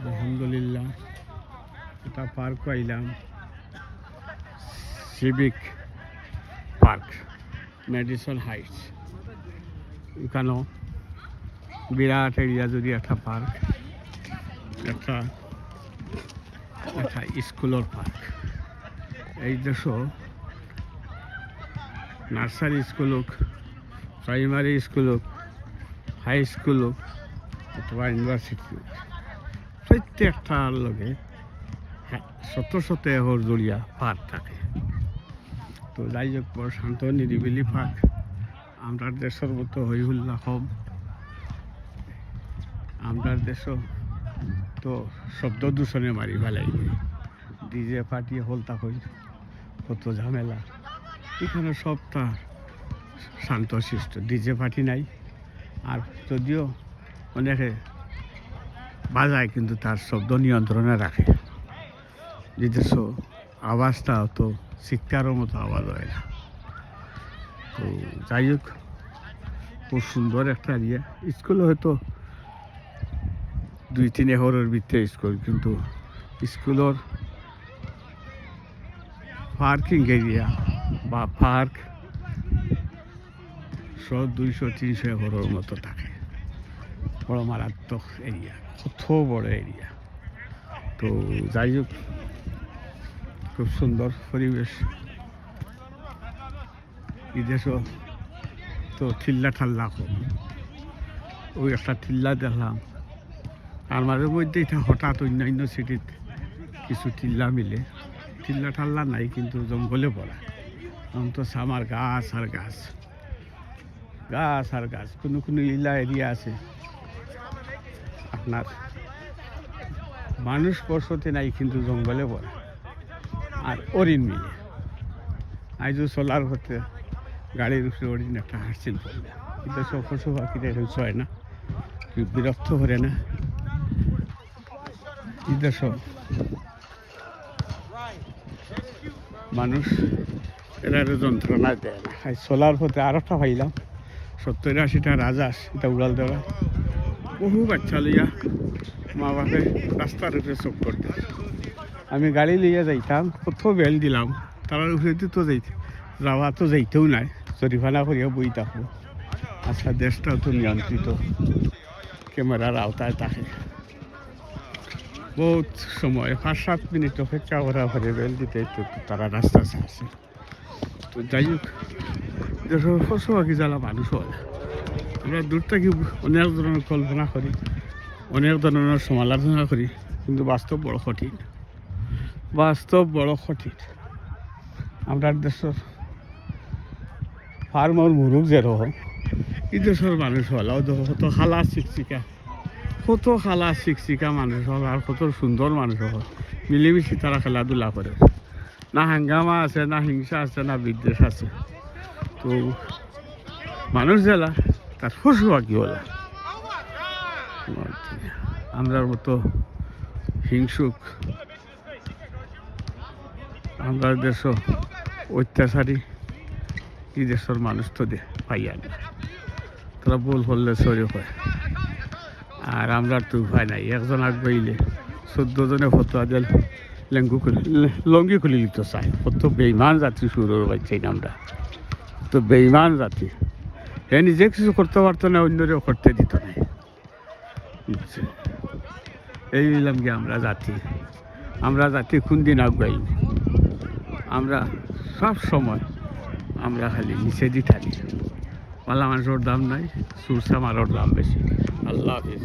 আলহামদুলিল্লাহ এটা পার্ক পাইলাম, সিভিক পার্ক মেডিসন হাইটস। এখানেও বিরাট এরিয়া যদি একটা পার্ক, একটা স্কুলের পার্ক। এই দেশ নার্সারি স্কুল হোক, প্রাইমারি স্কুল হোক, হাই স্কুল হোক অথবা ইউনিভার্সিটি হোক, প্রত্যেকটার লগে শত শত একর জড়িয়া পার্ক থাকে। তো যাই হোক, বড় শান্ত নিরিবিলি পার্ক। আমরা দেশের মতো হই হুল্লা কম, আমরা দেশ তো শব্দ দূষণে মারি ফেলাই, ডিজে পার্টি হলতা হই, কত ঝামেলা। এখানে সব তার শান্ত শিষ্ট, ডিজে পার্টি নাই। আর যদিও অনেকে বাজায় কিন্তু তার শব্দ নিয়ন্ত্রণে রাখে, নিজস্ব আওয়াজটা তো চিৎকারের মতো আওয়াজ হয় না। তো যাই হোক, খুব সুন্দর একটা এরিয়া। স্কুল হয়তো 2-3 একরের ভিতরে স্কুল, কিন্তু স্কুলের পার্কিং এরিয়া বা পার্ক 100-200-300 একরের মতো থাকে। বড় মারাত্মক এরিয়া, কত বড় এরিয়া। তো যাই হোক, খুব সুন্দর পরিবেশ। বিদেশও তো ঠিল্লা ঠাল্লা কম, ওই একটা ঠিল্লা দেখলাম। আর মাঝে মধ্যে এটা হঠাৎ অন্যান্য সিটিতে কিছু ঠিল্লা মিলে, ঠিল্লা ঠাল্লা নাই কিন্তু জঙ্গলে পড়া। এখন তো সামার গাছ আর গাছ, গাছ আর গাছ। কোনো কোনো ইলা এরিয়া আছে আপনার মানুষ বসতে নাই কিন্তু জঙ্গলে পড়া আর অরিন মিলে। আইজও সোলার হতে গাড়ির উপরে অরিন একটা হাসছিল পড়বে, কিন্তু সব পশু পাখিরা এরকম হয় না, বিরক্ত করে না। এটা সব মানুষ এরা যন্ত্রণা দেয় না। সোলার হতে আর একটা পাইলাম 70-80টা রাজাস, এটা উড়াল দেওয়া। বহু বাচ্চা লইয়া মা বাপে রাস্তার উপরে চোখ করতে। আমি গাড়ি লইয়া যাইতাম, কত বেল দিলাম, তার উপরে তো যাওয়া তো যাইতেও নাই, জরিমানা করিয়া বই থাকবো। আচ্ছা, দেশটাও তো নিয়ন্ত্রিত, ক্যামেরার আওতায় থাকে। বহুত সময় 5-7 মিনিট অপেক্ষা করা করে বেল দিতে তারা রাস্তা ছাড়ছে। তো যাই হোক, দেশের পশু পাখি জ্বালা মানুষ হয়। আমরা দূর থেকে অনেক ধরনের কল্পনা করি, অনেক ধরনের সমালোচনা করি, কিন্তু বাস্তব বড় কঠিন, বাস্তব বড় কঠিন। আমরা দেশের ফার্মর মুরুখ যেরকম, এই দেশের মানুষ হলাও দেখো কত খালা শিক্ষিকা, কত খালা শিক্ষিকা মানুষ হল, আর কত সুন্দর মানুষ হল। মিলেমিশে তারা খেলাধুলা করে, না হাঙ্গামা আছে, না হিংসা আছে, না বিদ্বেষ আছে। তো মানুষ জেলা তার পশু পাখি হলা, আমরার মতো হিংসুক, আমরা দেশ অত্যাচারী এই দেশের মানুষ তো পাইয়া না। তারা বল হলে সরি হয়, আর আমরা তো উপায় নাই। একজন আগ পাইলে 14 জনে ফতোয়া দিল, লঙ্গি খুলে নিতে চায়। কত বেইমান জাতি শুরুর বাচ্চাই না আমরা, তো বেইমান জাতি। এ নিজে কিছু করতে পারতো না, অন্যরেও করতে দিত না। এই নিলাম কি আমরা জাতি, আমরা জাতি কোন দিন আগাই? আমরা সব সময় আমরা খালি নিচে দি থাকি। পালা মানুষের দাম নাই, সুরসা মারার দাম বেশি। আল্লাহ হাফিজ।